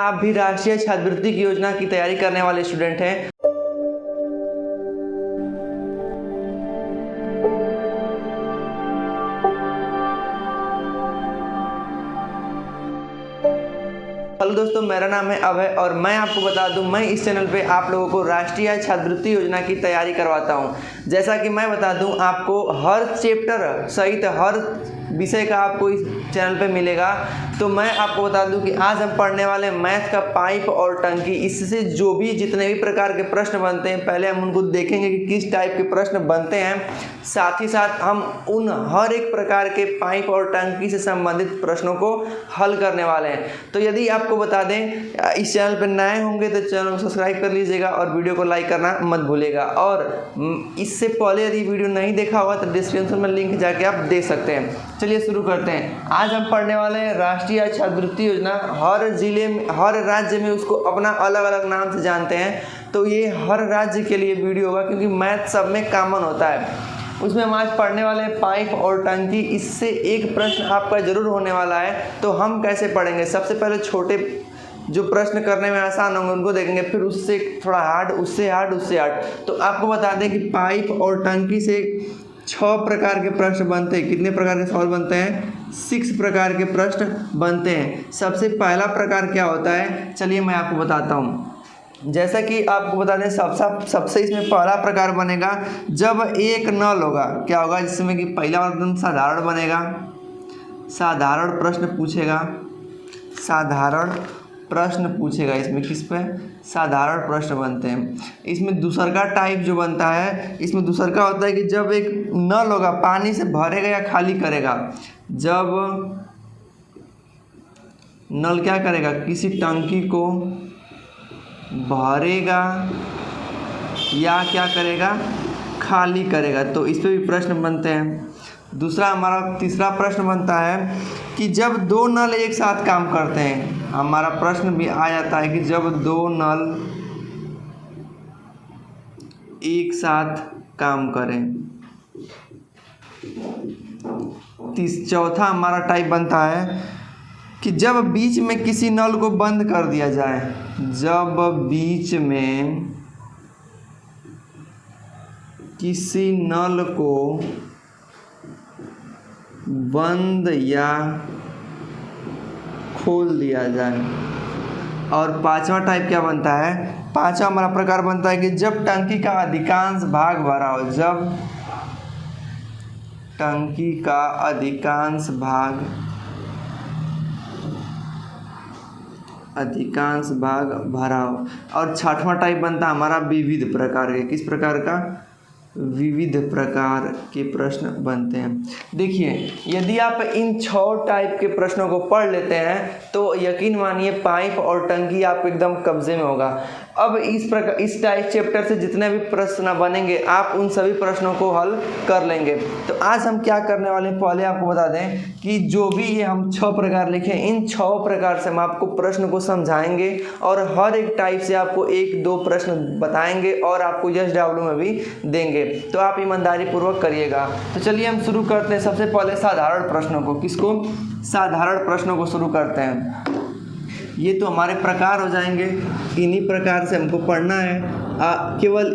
आप भी राष्ट्रीय छात्रवृत्ति की योजना की तैयारी करने वाले स्टूडेंट हैं, हेलो दोस्तों, मेरा नाम है अभय और मैं आपको बता दूं, मैं इस चैनल पे आप लोगों को राष्ट्रीय छात्रवृत्ति योजना की तैयारी करवाता हूं। जैसा कि मैं बता दूं, आपको हर चैप्टर सहित हर विषय का आपको इस चैनल पे मिलेगा। तो मैं आपको बता दूं कि आज हम पढ़ने वाले मैथ का पाइप और टंकी। इससे जो भी जितने भी प्रकार के प्रश्न बनते हैं, पहले हम उनको देखेंगे कि किस टाइप के प्रश्न बनते हैं। साथ ही साथ हम उन हर एक प्रकार के पाइप और टंकी से संबंधित प्रश्नों को हल करने वाले हैं। तो यदि आपको बता दें, इस चैनल पर नए होंगे तो चैनल को सब्सक्राइब कर लीजिएगा और वीडियो को लाइक करना मत भूलिएगा। और इससे पहले यदि वीडियो नहीं देखा होगा तो डिस्क्रिप्शन में लिंक जाके आप देख सकते हैं। चलिए शुरू करते हैं। आज हम पढ़ने वाले हैं राष्ट्रीय छात्रवृत्ति योजना। हर जिले में, हर राज्य में उसको अपना अलग अलग नाम से जानते हैं। तो ये हर राज्य के लिए वीडियो होगा, क्योंकि मैथ सब में कॉमन होता है। उसमें हम आज पढ़ने वाले हैं पाइप और टंकी। इससे एक प्रश्न आपका जरूर होने वाला है। तो हम कैसे पढ़ेंगे? सबसे पहले छोटे जो प्रश्न करने में आसान होंगे उनको देखेंगे, फिर उससे थोड़ा हार्ड, उससे हार्ड, उससे हार्ड। तो आपको बता दें कि पाइप और टंकी से 6 प्रकार के प्रश्न बनते हैं। कितने प्रकार के सवाल बनते हैं? 6 प्रकार के प्रश्न बनते हैं। सबसे पहला प्रकार क्या होता है, चलिए मैं आपको बताता हूँ। जैसा कि आपको बता दें, सबसे इसमें पहला प्रकार बनेगा जब एक नल होगा। क्या होगा? जिसमें कि पहला एकदम साधारण बनेगा, साधारण प्रश्न पूछेगा, साधारण प्रश्न पूछेगा। इसमें किस पे? साधारण प्रश्न बनते हैं। इसमें दूसरका टाइप जो बनता है, इसमें दूसरका होता है कि जब एक नल होगा, पानी से भरेगा या खाली करेगा। जब नल क्या करेगा? किसी टंकी को भरेगा या क्या करेगा? खाली करेगा। तो इस पे भी प्रश्न बनते हैं। दूसरा हमारा तीसरा प्रश्न बनता है कि जब 2 नल एक साथ काम करते हैं। हमारा प्रश्न भी आ जाता है कि जब 2 नल एक साथ काम करें। चौथा हमारा टाइप बनता है कि जब बीच में किसी नल को बंद कर दिया जाए। जब बीच में किसी नल को बंद या खोल दिया जाए। और पांचवा टाइप क्या बनता है? पांचवा हमारा प्रकार बनता है कि जब टंकी का अधिकांश भाग भरा हो। जब टंकी का अधिकांश भाग भरा हो। और छठवां टाइप बनता है हमारा विविध प्रकार के। किस प्रकार का? विविध प्रकार के प्रश्न बनते हैं। देखिए, यदि आप इन 6 टाइप के प्रश्नों को पढ़ लेते हैं तो यकीन मानिए पाइप और टंकी आपको एकदम कब्जे में होगा। अब इस टाइप चैप्टर से जितने भी प्रश्न बनेंगे, आप उन सभी प्रश्नों को हल कर लेंगे। तो आज हम क्या करने वाले हैं, पहले आपको बता दें कि जो भी ये हम 6 प्रकार लिखे, इन 6 प्रकार से हम आपको प्रश्न को समझाएंगे और हर एक टाइप से आपको 1-2 प्रश्न बताएंगे और आपको यस डब्ल्यू में भी देंगे। तो आप ईमानदारी पूर्वक करिएगा। तो चलिए हम शुरू करते हैं। सबसे पहले साधारण प्रश्नों को। किसको? साधारण प्रश्नों को शुरू करते हैं। ये तो हमारे प्रकार हो जाएंगे। इन्हीं प्रकार से हमको पढ़ना है। केवल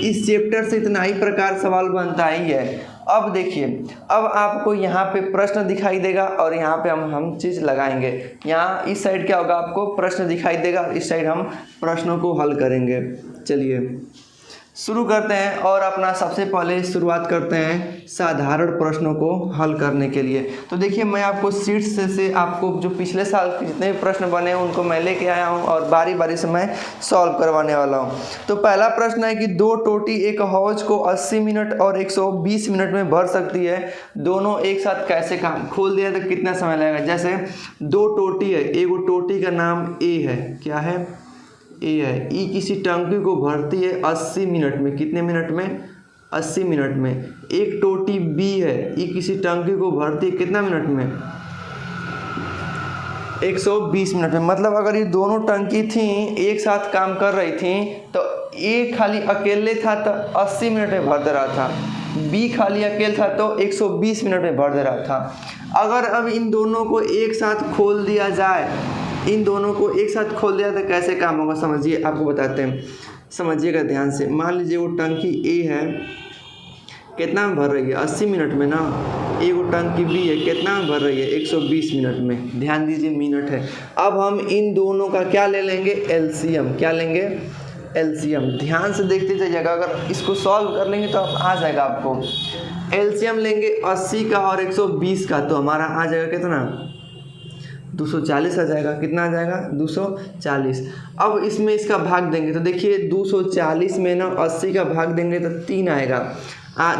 इस चैप्टर से इतना ही प्रकार सवाल बनता ही है। अब देखिए, अब आपको यहाँ पे प्रश्न दिखाई देगा और यहाँ पे हम चीज़ लगाएंगे। यहाँ इस साइड क्या होगा? आपको प्रश्न दिखाई देगा और इस साइड हम प्रश्नों को हल करेंगे। चलिए शुरू करते हैं और अपना सबसे पहले शुरुआत करते हैं साधारण प्रश्नों को हल करने के लिए। तो देखिए, मैं आपको सीट्स से आपको जो पिछले साल के जितने भी प्रश्न बने हैं उनको मैं लेके आया हूं और बारी बारी से मैं सॉल्व करवाने वाला हूं। तो पहला प्रश्न है कि 2 टोटी एक हौज को 80 मिनट और 120 मिनट में भर सकती है। दोनों एक साथ कैसे काम? खोल दिया तो कितना समय लगेगा? जैसे 2 टोटी है, एगो टोटी का नाम ए है। क्या है? ए है। ई किसी टंकी को भरती है 80 मिनट में। कितने मिनट में? 80 मिनट में। एक टोटी बी है, ई किसी टंकी को भरती है कितना मिनट में? 120 मिनट में। मतलब अगर ये दोनों टंकी थी, एक साथ काम कर रही थी, तो ए खाली अकेले था तो 80 मिनट में भर दे रहा था, बी खाली अकेले था तो 120 मिनट में भर दे रहा था। अगर अब इन दोनों को एक साथ खोल दिया जाए इन दोनों को एक साथ खोल दिया तो कैसे काम होगा समझिए, आपको बताते हैं, समझिएगा ध्यान से। मान लीजिए वो टंकी ए है, कितना में भर रही है 80 मिनट में ना, एक टंकी बी है, कितना में भर रही है 120 मिनट में, ध्यान दीजिए मिनट है। अब हम इन दोनों का क्या ले लेंगे, एलसीएम, क्या लेंगे, एलसीएम। ध्यान से देखते जाइएगा, अगर इसको सॉल्व कर लेंगे तो आ जाएगा आपको। एलसीएम लेंगे 80 का और 120 का, तो हमारा आ जाएगा कितना, 240 आ जाएगा। कितना आ जाएगा, 240। अब इसमें इसका भाग देंगे तो देखिए 240 में ना 80 का भाग देंगे तो 3 आएगा,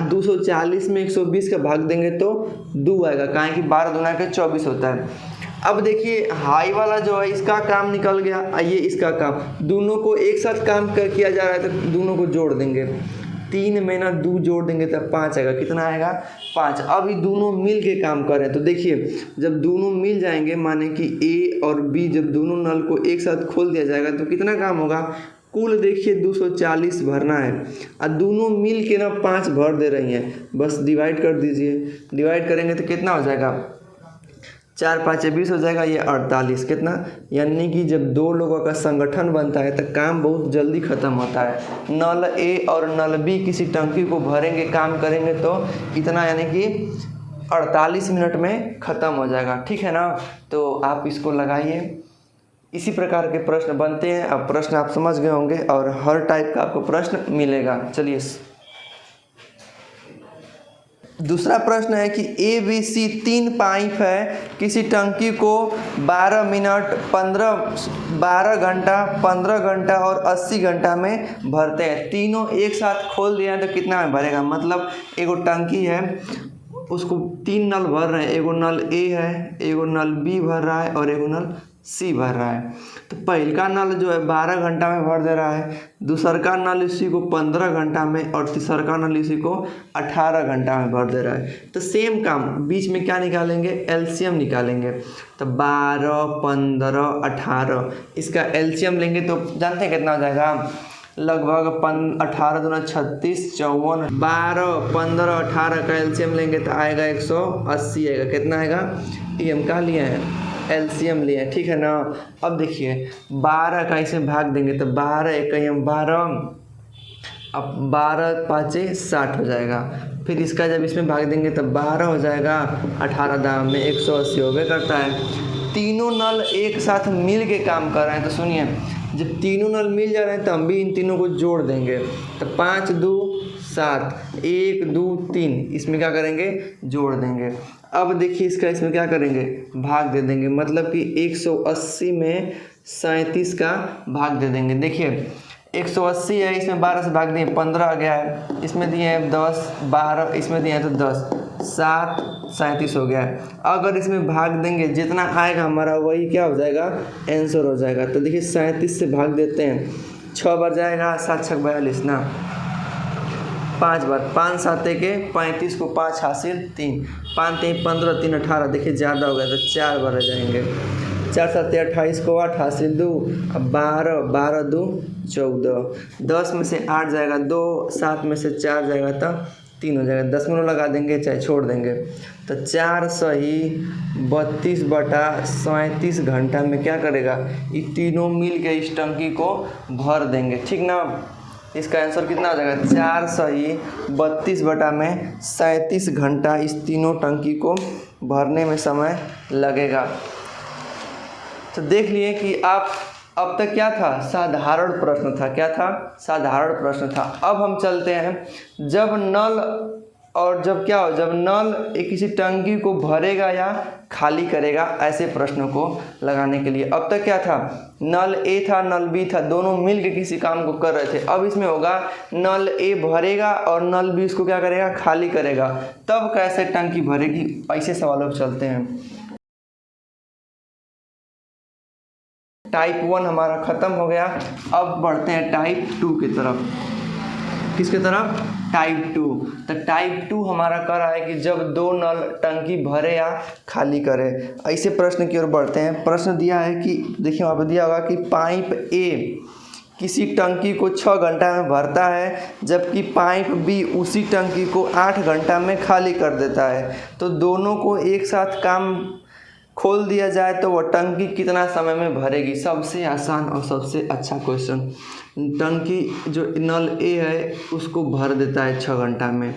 240 में 120 का भाग देंगे तो 2 आएगा, काहे कि 12 दूना के 24 होता है। अब देखिए हाई वाला जो है इसका काम निकल गया, ये इसका काम, दोनों को एक साथ काम किया जा रहा है तो दोनों को जोड़ देंगे, 3 में ना 2 जोड़ देंगे तो 5 आएगा। कितना आएगा, 5। अब ये दोनों मिल के काम कर रहे हैं तो देखिए जब दोनों मिल जाएंगे, माने कि ए और बी, जब दोनों नल को एक साथ खोल दिया जाएगा तो कितना काम होगा, कुल देखिए 240 भरना है और दोनों मिल के ना 5 भर दे रही हैं, बस डिवाइड कर दीजिए। डिवाइड करेंगे तो कितना हो जाएगा, 4 5 20 हो जाएगा, ये 48। कितना, यानी कि जब 2 लोगों का संगठन बनता है तो काम बहुत जल्दी ख़त्म होता है। नल ए और नल बी किसी टंकी को भरेंगे, काम करेंगे तो इतना, यानी कि 48 मिनट में ख़त्म हो जाएगा। ठीक है ना, तो आप इसको लगाइए। इसी प्रकार के प्रश्न बनते हैं। अब प्रश्न आप समझ गए होंगे और हर टाइप का आपको प्रश्न मिलेगा। चलिए दूसरा प्रश्न है कि ABC 3 पाइप है, किसी टंकी को 12 मिनट 12 घंटा 15 घंटा और 80 घंटा में भरते हैं। तीनों एक साथ खोल दिया तो कितना में भरेगा, मतलब एगो टंकी है उसको 3 नल भर रहे हैं, एगो नल ए है, एगो नल बी भर रहा है और एगो नल सी भर रहा है। तो पहला नल जो है 12 घंटा में भर दे रहा है, दूसरा का नल इसी को 15 घंटा में और तीसरा का नल इसी को 18 घंटा में भर दे रहा है। तो सेम काम, बीच में क्या निकालेंगे, एलसीएम निकालेंगे। तो 12 15 18, इसका एलसीएम लेंगे तो जानते हैं कितना हो जाएगा, लगभग 18 दूना 36 54, 12 15 18 का एलसीएम लेंगे तो आएगा 180 आएगा। कितना आएगा, ये हम कहा लिए हैं, एलसीएम लिए, ठीक है ना। अब देखिए 12 का इसे भाग देंगे तो 12 एक हम 12, अब 12 5 60 हो जाएगा। फिर इसका जब इसमें भाग देंगे तो 12 हो जाएगा, 18 दाम में 180 होबे करता है। तीनों नल एक साथ मिल के काम कर रहे हैं, तो सुनिए जब तीनों नल मिल जा रहे हैं तो हम भी इन तीनों को जोड़ देंगे। तो 5 2 7 1 2 3, इसमें क्या करेंगे, जोड़ देंगे। अब देखिए इसका इसमें क्या करेंगे, भाग दे देंगे, मतलब कि 180 में 37 का भाग दे देंगे। देखिए 180 है, इसमें 12 से भाग दिए 15 आ गया है, इसमें दिए हैं 10 12, इसमें दिए हैं तो 10 7 37 हो गया है। अगर इसमें भाग देंगे जितना आएगा हमारा वही क्या हो जाएगा, आंसर हो जाएगा। तो देखिए 37 से भाग देते हैं, 6 बार जाएगा, 7 6 42 ना, 5 बार, 5 7 के 35 को 5 हासिल 3, 5 3 15 3 18, देखिए ज़्यादा हो गया तो 4 बार जाएंगे, 4 7 28 को 8 हासिल 2, अब 12 12 2 14, 10 में से 8 जाएगा 2, 7 में से 4 जाएगा तो 3 हो जाएगा, 10 मिनट लगा देंगे चाहे छोड़ देंगे। तो 4 सही 32/37 घंटा में क्या करेगा, ये तीनों मिल के इस टंकी को भर देंगे, ठीक ना। इसका आंसर कितना आ जाएगा, 4 सही 32/37 घंटा इस तीनों टंकी को भरने में समय लगेगा। तो देख लिए कि आप अब तक क्या था, साधारण प्रश्न था, क्या था, साधारण प्रश्न था। अब हम चलते हैं जब नल और जब क्या हो, जब नल एक किसी टंकी को भरेगा या खाली करेगा, ऐसे प्रश्नों को लगाने के लिए। अब तक क्या था, नल ए था नल बी था, दोनों मिल के किसी काम को कर रहे थे। अब इसमें होगा नल ए भरेगा और नल बी इसको क्या करेगा, खाली करेगा, तब कैसे टंकी भरेगी, ऐसे सवालों पर चलते हैं। टाइप 1 हमारा ख़त्म हो गया, अब बढ़ते हैं टाइप 2 की तरफ। किसके तरफ, टाइप 2। तो टाइप 2 हमारा कर रहा है कि जब 2 नल टंकी भरे या खाली करे, ऐसे प्रश्न की ओर बढ़ते हैं। प्रश्न दिया है कि देखिए वहाँ पर दिया होगा कि पाइप ए किसी टंकी को 6 घंटा में भरता है, जबकि पाइप बी उसी टंकी को 8 घंटा में खाली कर देता है। तो दोनों को एक साथ काम खोल दिया जाए तो वह टंकी कितना समय में भरेगी। सबसे आसान और सबसे अच्छा क्वेश्चन। टंकी जो नल ए है उसको भर देता है 6 घंटा में,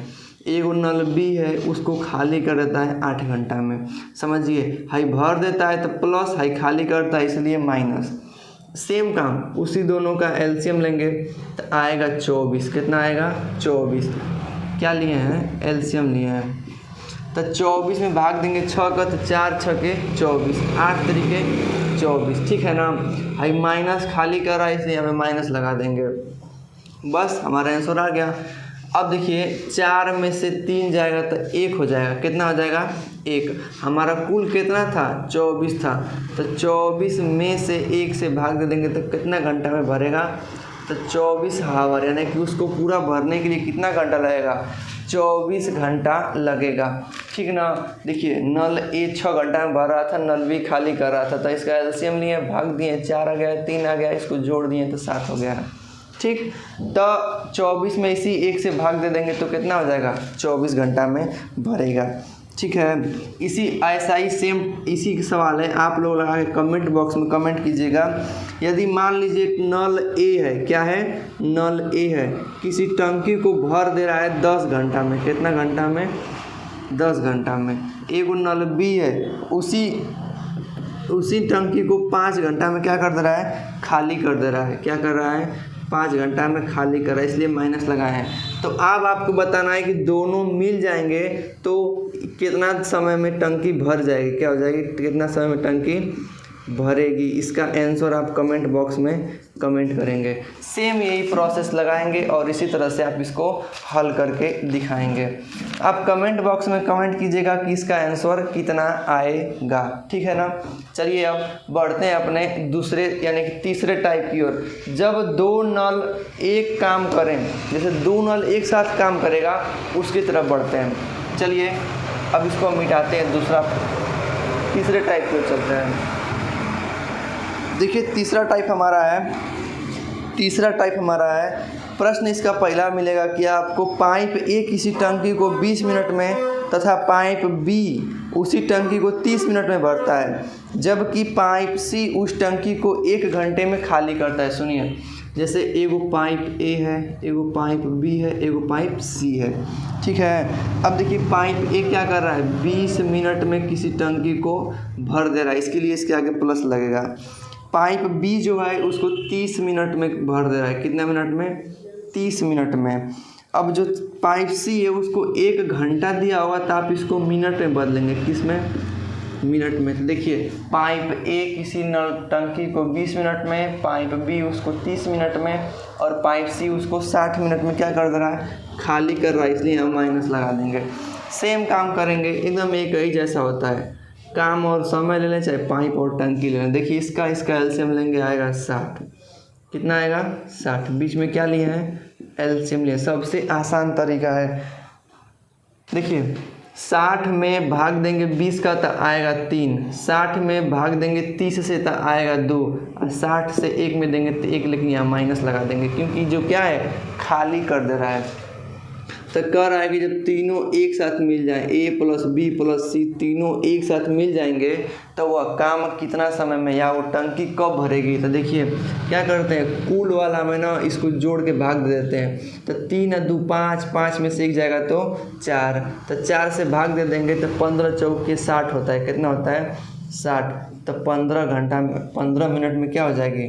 एगो नल बी है उसको खाली कर देता है 8 घंटा में। समझिए, हाई भर देता है तो प्लस, हाई खाली करता है इसलिए माइनस। सेम काम, उसी दोनों का एलसीएम लेंगे तो आएगा 24। कितना आएगा? 24। क्या लिए हैं? एलसीएम लिए हैं। तो 24 में भाग देंगे 6 का तो 4 6 के 24, 8 तरीके 24। ठीक है ना। हाई माइनस खाली कर रहा है इसलिए हमें माइनस लगा देंगे। बस हमारा आंसर आ गया। अब देखिए 4 में से 3 जाएगा तो 1 हो जाएगा। कितना हो जाएगा? 1। हमारा कुल कितना था? 24 था। तो 24 में से 1 से भाग दे देंगे तो कितना घंटा में भरेगा? तो 24 हावर, यानी कि उसको पूरा भरने के लिए कितना घंटा लगेगा? 24 घंटा लगेगा। ठीक ना। देखिए नल ए 6 घंटा में भर रहा था, नल बी खाली कर रहा था, तो इसका एलसीएम लिए, भाग दिए, 4 आ गया, 3 आ गया, इसको जोड़ दिए तो 7 हो गया। ठीक, तो 24 में इसी 1 से भाग दे देंगे तो कितना हो जाएगा? 24 घंटा में भरेगा। ठीक है। इसी ऐसा ही सेम इसी का सवाल है, आप लोग लगा के कमेंट बॉक्स में कमेंट कीजिएगा। यदि मान लीजिए नल ए है, क्या है? नल ए है, किसी टंकी को भर दे रहा है 10 घंटा में। कितना घंटा में? 10 घंटा में। एगो नल बी है, उसी टंकी को 5 घंटा में क्या कर दे रहा है? खाली कर दे रहा है। क्या कर रहा है? 5 घंटा में खाली कर रहा है, इसलिए माइनस लगाए हैं। तो अब आपको बताना है कि दोनों मिल जाएंगे तो कितना समय में टंकी भर जाएगी, क्या हो जाएगी, कितना समय में टंकी भरेगी। इसका आंसर आप कमेंट बॉक्स में कमेंट करेंगे। सेम यही प्रोसेस लगाएंगे और इसी तरह से आप इसको हल करके दिखाएंगे। आप कमेंट बॉक्स में कमेंट कीजिएगा कि इसका आंसर कितना आएगा। ठीक है ना। चलिए अब बढ़ते हैं अपने दूसरे यानी कि तीसरे टाइप की ओर। जब 2 नल एक काम करें, जैसे 2 नल एक साथ काम करेगा, उसकी तरफ बढ़ते हैं। चलिए अब इसको मिटाते हैं, दूसरा तीसरे टाइप की ओर चलते हैं। देखिए तीसरा टाइप हमारा है। प्रश्न इसका पहला मिलेगा कि आपको पाइप ए किसी टंकी को 20 मिनट में तथा पाइप बी उसी टंकी को 30 मिनट में भरता है, जबकि पाइप सी उस टंकी को 1 घंटे में खाली करता है। सुनिए, जैसे एगो पाइप ए है, एगो पाइप बी है, एगो पाइप सी है। ठीक है। अब देखिए पाइप ए क्या कर रहा है? 20 मिनट में किसी टंकी को भर दे रहा है, इसके लिए इसके आगे प्लस लगेगा। पाइप बी जो है उसको 30 मिनट में भर दे रहा है। कितने मिनट में? 30 मिनट में। अब जो पाइप सी है उसको 1 घंटा दिया होगा, तो आप इसको मिनट में बदलेंगे। किस में? मिनट में। तो देखिए पाइप ए किसी नल टंकी को 20 मिनट में, पाइप बी उसको 30 मिनट में, और पाइप सी उसको 60 मिनट में क्या कर दे रहा है? खाली कर रहा है, इसलिए हम माइनस लगा देंगे। सेम काम करेंगे, एकदम एक ही जैसा होता है। काम और समय ले लें, चाहे पाइप और टंकी ले लें। देखिए इसका एलसीएम लेंगे, आएगा 60। कितना आएगा? 60। बीच में क्या लिए हैं? एलसीएम लिए। सबसे आसान तरीका है। देखिए 60 में भाग देंगे 20 का तो आएगा 3, 60 में भाग देंगे 30 से तो आएगा 2, और 60 से 1 में देंगे तो 1, लेकिन यहाँ माइनस लगा देंगे क्योंकि जो क्या है? खाली कर दे रहा है। तो कह रहा है कि जब तीनों एक साथ मिल जाए, ए प्लस बी प्लस सी तीनों एक साथ मिल जाएंगे, तो वह काम कितना समय में या वो टंकी कब भरेगी। तो देखिए क्या करते हैं, कुल वाला में ना इसको जोड़ के भाग दे देते हैं। तो 3 और 2 5, 5 में से 1 जाएगा तो 4, तो 4 से भाग दे देंगे तो 15 चौके 60 होता है। कितना होता है? 60। तो 15 घंटा में 15 मिनट में क्या हो जाएगी?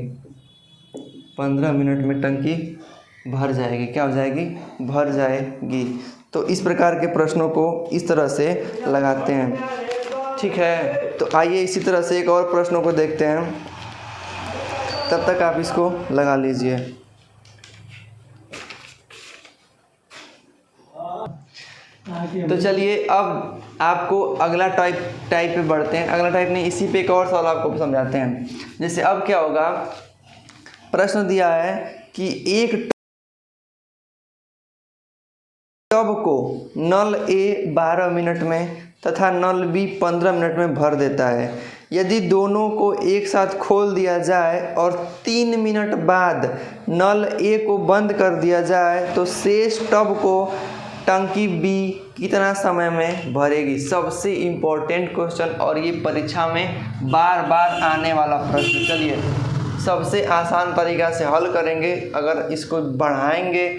15 मिनट में टंकी भर जाएगी। क्या हो जाएगी? भर जाएगी। तो इस प्रकार के प्रश्नों को इस तरह से लगाते हैं। ठीक है। तो आइए इसी तरह से एक और प्रश्नों को देखते हैं, तब तक आप इसको लगा लीजिए। तो चलिए अब आपको अगला टाइप पे बढ़ते हैं। अगला टाइप नहीं, इसी पे एक और सवाल आपको समझाते हैं। जैसे अब क्या होगा, प्रश्न दिया है कि एक टब को नल ए 12 मिनट में तथा नल बी 15 मिनट में भर देता है। यदि दोनों को एक साथ खोल दिया जाए और 3 मिनट बाद नल ए को बंद कर दिया जाए तो शेष टब को टंकी बी कितना समय में भरेगी? सबसे इम्पोर्टेंट क्वेश्चन और ये परीक्षा में बार बार आने वाला प्रश्न। चलिए सबसे आसान तरीका से हल करेंगे। अगर इसको बढ़ाएंगे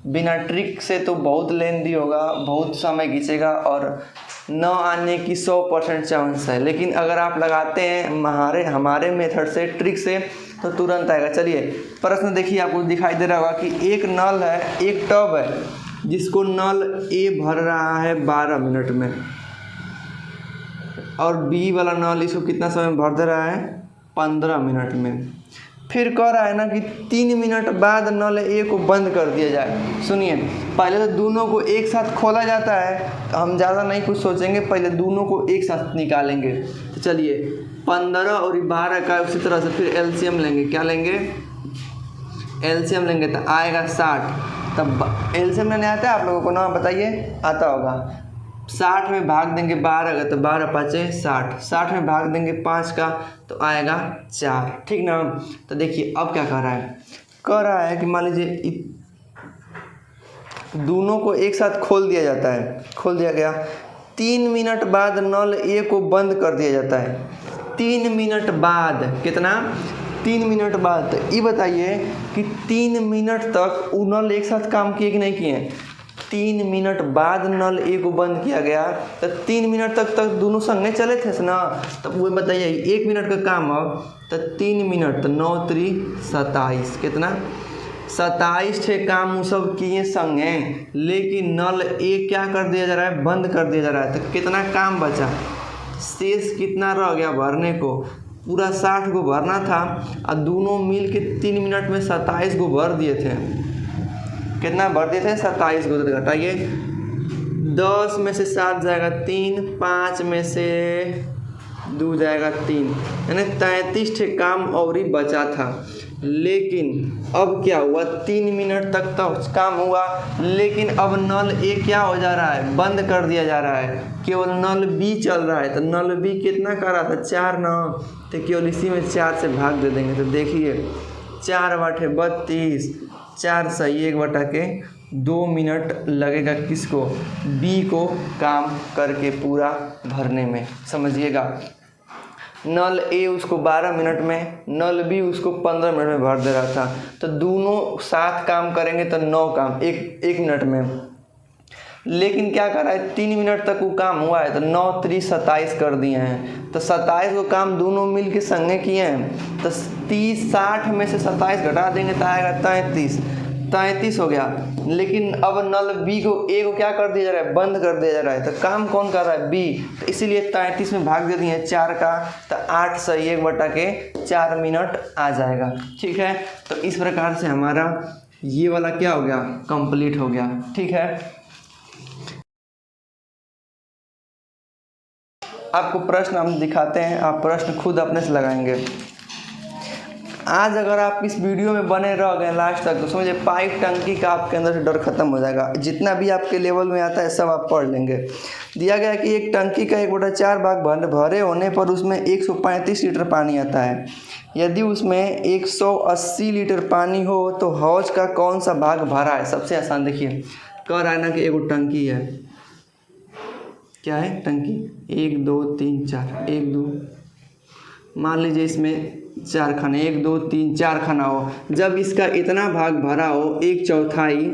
बिना ट्रिक से तो बहुत लेंदी होगा, बहुत समय खींचेगा और न आने की 100% चांस है। लेकिन अगर आप लगाते हैं हमारे मेथड से, ट्रिक से, तो तुरंत आएगा। चलिए प्रश्न देखिए, आपको दिखाई दे रहा होगा कि एक नल है, एक टब है जिसको नल ए भर रहा है 12 मिनट में और बी वाला नल इसको कितना समय में भर दे रहा है? 15 मिनट में। फिर कह रहा है ना कि 3 मिनट बाद नल ए को बंद कर दिया जाए। सुनिए, पहले तो दोनों को एक साथ खोला जाता है, तो हम ज़्यादा नहीं कुछ सोचेंगे, पहले दोनों को एक साथ निकालेंगे। तो चलिए 15 और 12 का उसी तरह से फिर एलसीएम लेंगे। क्या लेंगे? एलसीएम लेंगे तो आएगा 60। तब एलसीएम लेने आता है आप लोगों को ना? बताइए, आता होगा। 60 में भाग देंगे 12 का तो 12 पाँचे 60, 60 में भाग देंगे 5 का तो आएगा 4। ठीक ना? तो देखिए अब क्या कर रहा है, कह रहा है कि मान लीजिए दोनों को एक साथ खोल दिया जाता है, खोल दिया गया। 3 मिनट बाद नल ए को बंद कर दिया जाता है। 3 मिनट बाद, कितना? 3 मिनट बाद। तो ये बताइए कि 3 मिनट तक वो नल एक साथ काम किए कि नहीं किए? 3 मिनट बाद नल ए को बंद किया गया तो 3 मिनट तक दोनों संगे चले थे ना। तब वो बताइए 1 मिनट का काम अब तो 3 मिनट तो 9 3 27, कितना? 27 ठे काम वो सब किए संगे, लेकिन नल ए क्या कर दिया जा रहा है? बंद कर दिया जा रहा है। तो कितना काम बचा? शेष कितना रह गया भरने को? पूरा 60 को भरना था और दोनों मिल के 3 मिनट में 27 को भर दिए थे। कितना भर दिए थे? 27 को। तो घटाइए, 10 में से 7 जाएगा 3, 5 में से 2 जाएगा 3, यानी 33 ठे काम और ही बचा था। लेकिन अब क्या हुआ? 3 मिनट तक तो काम हुआ, लेकिन अब नल ए क्या हो जा रहा है? बंद कर दिया जा रहा है। केवल नल बी चल रहा है। तो नल बी कितना कर रहा था? 4 ना, तो केवल इसी में 4 से भाग दे देंगे। तो देखिए 4 बटे 32, 4 सही 1 बटा के 2 मिनट लगेगा किसको? बी को काम करके पूरा भरने में। समझिएगा, नल ए उसको 12 मिनट में, नल बी उसको 15 मिनट में भर दे रहा था। तो दोनों साथ काम करेंगे तो 9 काम एक मिनट में। लेकिन क्या कर रहा है? 3 मिनट तक वो काम हुआ है तो 9 3 27 कर दिए हैं। तो 27 को काम दोनों मिल के संगे किए हैं। तो 60 में से 27 घटा देंगे तो आएगा 33 हो गया। लेकिन अब नल बी को ए को क्या कर दिया जा रहा है? बंद कर दिया जा रहा है। तो काम कौन कर रहा है? बी। तो इसीलिए 33 में भाग दे दिए 4 का, तो 8 सही 1 बटा के 4 मिनट आ जाएगा। ठीक है, तो इस प्रकार से हमारा ये वाला क्या हो गया? कंप्लीट हो गया। ठीक है, आपको प्रश्न हम दिखाते हैं, आप प्रश्न खुद अपने से लगाएंगे। आज अगर आप इस वीडियो में बने रह गए लास्ट तक तो समझिए पाइप टंकी का आपके अंदर से डर खत्म हो जाएगा। जितना भी आपके लेवल में आता है सब आप पढ़ लेंगे। दिया गया है कि एक टंकी का 1/4 भाग भरे होने पर उसमें 135 लीटर पानी आता है। यदि उसमें 180 लीटर पानी हो तो हौज का कौन सा भाग भरा है? सबसे आसान देखिए, कह रहा है ना कि एगो टंकी है। क्या है? टंकी 1 2 3 4, 1 2, मान लीजिए इसमें 4 खाने, 1 2 3 4 खाना हो। जब इसका इतना भाग भरा हो, 1/4,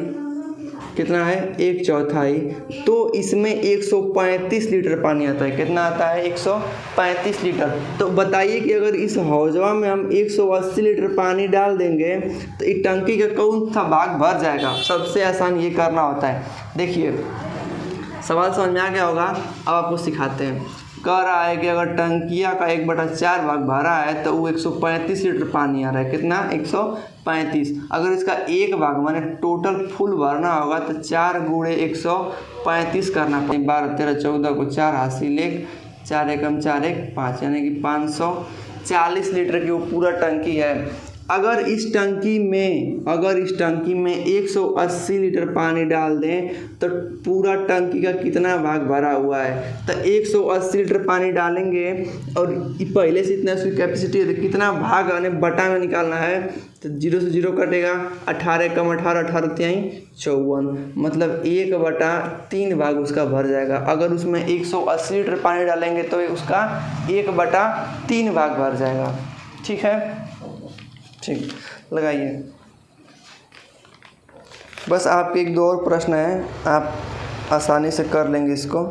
कितना है? 1/4, तो इसमें 135 लीटर पानी आता है। कितना आता है? 135 लीटर। तो बताइए कि अगर इस हौजवा में हम 180 लीटर पानी डाल देंगे तो इस टंकी का कौन सा भाग भर जाएगा? सबसे आसान ये करना होता है। देखिए सवाल समझ में आ गया होगा। अब आपको सिखाते हैं। कह रहा है कि अगर टंकिया का 1/4 भाग भरा है तो वो 135 लीटर पानी आ रहा है। कितना? 135। अगर इसका एक भाग माने टोटल फुल भरना होगा तो 4 × 135 करना पड़ेगा। 12 13 14 को 4 हासिल 1, 4 एकम 4 1 5, यानी कि 540 लीटर की वो पूरा टंकी है। अगर इस टंकी में 180 लीटर पानी डाल दें तो पूरा टंकी का कितना भाग भरा हुआ है। तो 180 लीटर पानी डालेंगे और पहले से इतना उसकी कैपेसिटी है तो कितना भाग यानी बटा में निकालना है। तो 0 से 0 कटेगा, 18 कम 18, 18 तिहाई 54, मतलब 1/3 भाग उसका भर जाएगा। अगर उसमें 180 लीटर पानी डालेंगे तो उसका 1/3 भाग भर जाएगा। ठीक है, ठीक, लगाइए। बस आपके एक दो और प्रश्न हैं, आप आसानी से कर लेंगे इसको।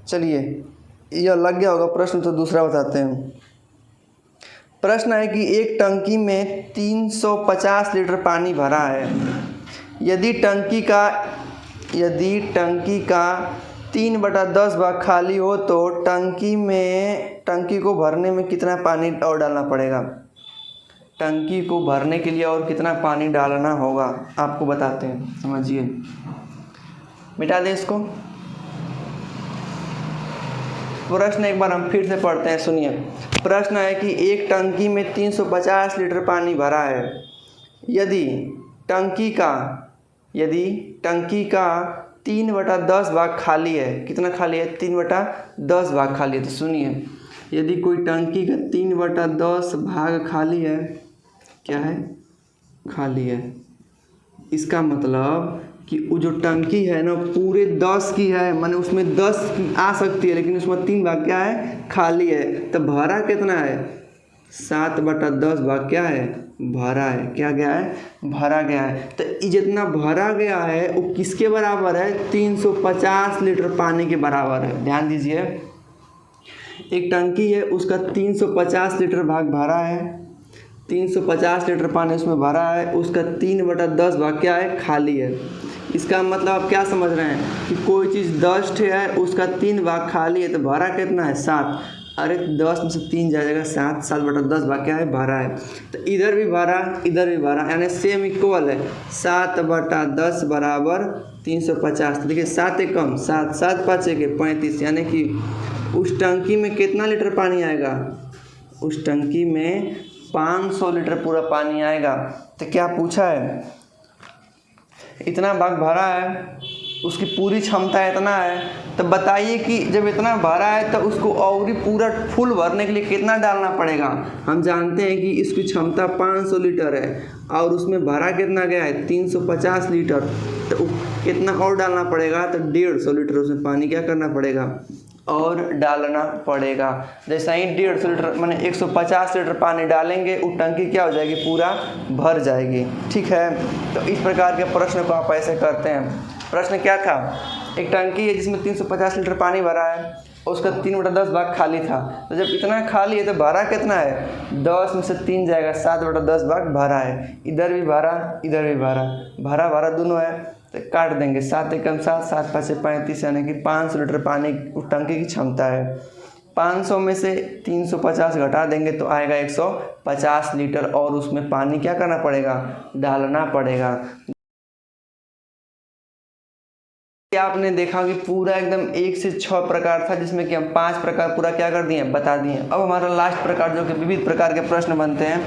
चलिए, यह लग गया होगा प्रश्न, तो दूसरा बताते हैं। प्रश्न है कि एक टंकी में 350 लीटर पानी भरा है। यदि टंकी का 3/10 भाग खाली हो तो टंकी को भरने में कितना पानी और डालना पड़ेगा। टंकी को भरने के लिए और कितना पानी डालना होगा आपको बताते हैं, समझिए। मिटा दें इसको। प्रश्न एक बार हम फिर से पढ़ते हैं, सुनिए। प्रश्न है कि एक टंकी में 350 लीटर पानी भरा है। यदि टंकी का 3/10 भाग खाली है। कितना खाली है? 3/10 भाग खाली है। तो सुनिए, यदि कोई टंकी का 3/10 भाग खाली है, क्या है? खाली है। इसका मतलब कि वो जो टंकी है ना पूरे 10 की है, माने उसमें 10 आ सकती है, लेकिन उसमें 3 भाग क्या है? खाली है। तो भरा कितना है? 7/10 भाग क्या है? भरा है। क्या गया है? भरा गया है। तो ये जितना भरा गया है वो किसके बराबर है? 350 लीटर पानी के बराबर है। ध्यान दीजिए, एक टंकी है, उसका 350 लीटर भाग भरा है। 350 लीटर पानी उसमें भरा है, उसका 3/10 भाग क्या है? खाली है। इसका मतलब आप क्या समझ रहे हैं कि कोई चीज़ 10 है, उसका 3 भाग खाली है, तो भरा कितना है? 7। अरे 10 में से 3 जाएगा 7, 7/10 भाग क्या है? भरा है। तो इधर भी भरा, इधर भी भरा, यानी सेम इक्वल है। 7/10 बराबर 350। तो देखिए 7 एक कम 7, 7 5 एक 35, यानी कि उस टंकी में कितना लीटर पानी आएगा? उस टंकी में 500 लीटर पूरा पानी आएगा। तो क्या पूछा है? इतना भाग भरा है, उसकी पूरी क्षमता इतना है। तो बताइए कि जब इतना भरा है तो उसको और पूरा फुल भरने के लिए कितना डालना पड़ेगा। हम जानते हैं कि इसकी क्षमता 500 लीटर है और उसमें भरा कितना गया है? 350 लीटर। तो कितना और डालना पड़ेगा? तो 150 लीटर उसमें पानी क्या करना पड़ेगा? और डालना पड़ेगा। जैसा ही 150 लीटर माने 150 लीटर पानी डालेंगे, वो टंकी क्या हो जाएगी? पूरा भर जाएगी। ठीक है, तो इस प्रकार के प्रश्न को आप ऐसे करते हैं। प्रश्न क्या था? एक टंकी है जिसमें 350 लीटर पानी भरा है, उसका 3/10 भाग खाली था। तो जब इतना खाली है तो भरा कितना है? 10 में से 3 जाएगा, 7/10 भाग भरा है। इधर भी भरा, इधर भी भरा, भरा भरा दोनों है। तो काट देंगे, 7 एकम 7, 7 5 35, यानी कि 500 लीटर पानी उस टंकी की क्षमता है। 500 में से 350 घटा देंगे तो आएगा 150 लीटर, और उसमें पानी क्या करना पड़ेगा? डालना पड़ेगा। आपने देखा कि पूरा एकदम 1 से 6 प्रकार था, जिसमें कि हम 5 प्रकार पूरा क्या कर दिए? बता दिए। अब हमारा लास्ट प्रकार जो कि विविध प्रकार के प्रश्न बनते हैं,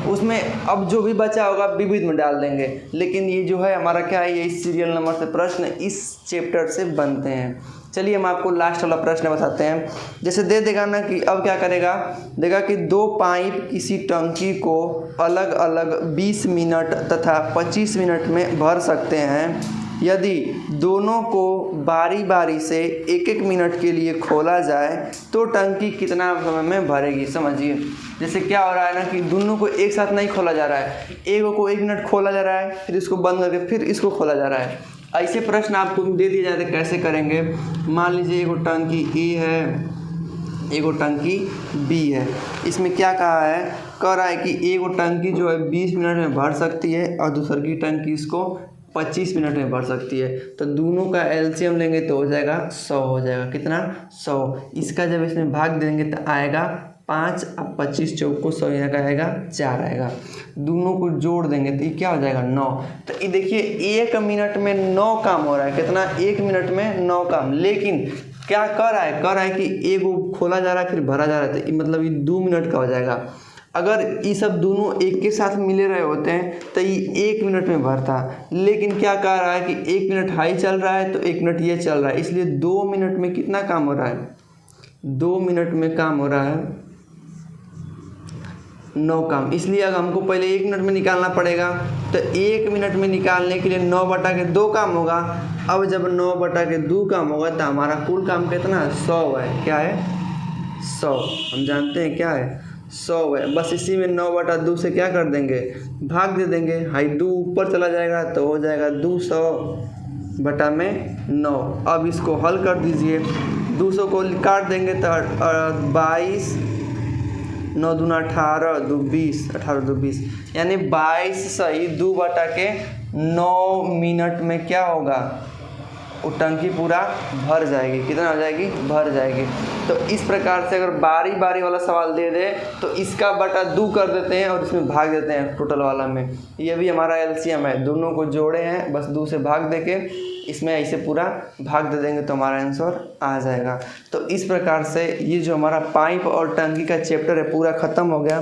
उसमें अब जो भी बचा होगा विविध में डाल देंगे। लेकिन ये जो है हमारा क्या है, ये इस सीरियल नंबर से प्रश्न इस चैप्टर से बनते हैं। चलिए हम आपको लास्ट वाला प्रश्न बताते हैं। जैसे दे देगा ना कि अब क्या करेगा, देगा कि 2 पाइप किसी टंकी को अलग अलग 20 मिनट तथा 25 मिनट में भर सकते हैं। यदि दोनों को बारी बारी से 1-1 मिनट के लिए खोला जाए तो टंकी कितना समय में भरेगी। समझिए, जैसे क्या हो रहा है ना कि दोनों को एक साथ नहीं खोला जा रहा है, एक को 1 मिनट खोला जा रहा है, फिर इसको बंद करके फिर इसको खोला जा रहा है। ऐसे प्रश्न आपको दे दिए जाते, कैसे करेंगे? मान लीजिए एगो टंकी ए है, एगो टंकी बी है। इसमें क्या कहा है? कह रहा है कि एगो टंकी जो है 20 मिनट में भर सकती है और दूसरी की टंकी इसको 25 मिनट में भर सकती है। तो दोनों का एलसीएम लेंगे तो हो जाएगा 100 हो जाएगा। कितना? 100। इसका जब इसमें भाग देंगे तो आएगा 5, अब 25 चौक को 100 यहाँ का आएगा 4 आएगा। दोनों को जोड़ देंगे तो ये क्या हो जाएगा? 9। तो ये देखिए 1 मिनट में 9 काम हो रहा है। कितना? 1 मिनट में 9 काम। लेकिन क्या कर रहा है? कर रहा है कि एगो खोला जा रहा है फिर भरा जा रहा है, तो मतलब ये 2 मिनट का हो जाएगा। अगर ये सब दोनों एक के साथ मिले रहे होते हैं तो ये 1 मिनट में भरता, लेकिन क्या कह रहा है कि 1 मिनट हाई चल रहा है तो 1 मिनट ये चल रहा है, इसलिए 2 मिनट में कितना काम हो रहा है, 2 मिनट में काम हो रहा है 9 काम। इसलिए अगर हमको पहले 1 मिनट में निकालना पड़ेगा तो 1 मिनट में निकालने के लिए 9/2 काम होगा। अब जब 9/2 काम होगा तो हमारा कुल काम कितना है, 100 है। क्या है, 100। हम जानते हैं क्या है, 100 है। बस इसी में 9/2 से क्या कर देंगे, भाग दे देंगे। हाई 2 ऊपर चला जाएगा तो हो जाएगा 200/9। अब इसको हल कर दीजिए, 200 को काट देंगे तो 22, 9 दूना 18, 2 20, 18 2 20, यानी 22 सही 2/9 मिनट में क्या होगा, वो टंकी पूरा भर जाएगी। कितना हो जाएगी, भर जाएगी। तो इस प्रकार से अगर बारी बारी वाला सवाल दे दे तो इसका बटा 2 कर देते हैं और इसमें भाग देते हैं टोटल वाला में। ये भी हमारा एलसीएम है, दोनों को जोड़े हैं, बस 2 से भाग दे के इसमें ऐसे पूरा भाग दे देंगे तो हमारा आंसर आ जाएगा। तो इस प्रकार से ये जो हमारा पाइप और टंकी का चैप्टर है पूरा ख़त्म हो गया।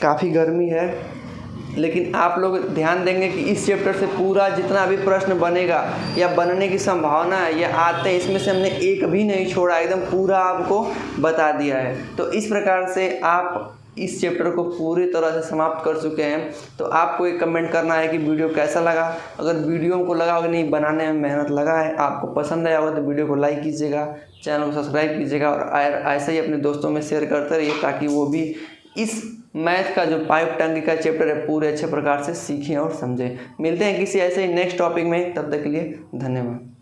काफ़ी गर्मी है, लेकिन आप लोग ध्यान देंगे कि इस चैप्टर से पूरा जितना भी प्रश्न बनेगा या बनने की संभावना है या आते हैं, इसमें से हमने एक भी नहीं छोड़ा, एकदम पूरा आपको बता दिया है। तो इस प्रकार से आप इस चैप्टर को पूरी तरह से समाप्त कर चुके हैं। तो आपको एक कमेंट करना है कि वीडियो कैसा लगा। अगर वीडियो को लगा होगा, नहीं बनाने में मेहनत लगा है, आपको पसंद आया होगा तो वीडियो को लाइक कीजिएगा, चैनल को सब्सक्राइब कीजिएगा और ऐसे ही अपने दोस्तों में शेयर करते रहिए ताकि वो भी इस मैथ का जो पाइप टंकी का चैप्टर है पूरे अच्छे प्रकार से सीखें और समझें। मिलते हैं किसी ऐसे ही नेक्स्ट टॉपिक में, तब तक के लिए धन्यवाद।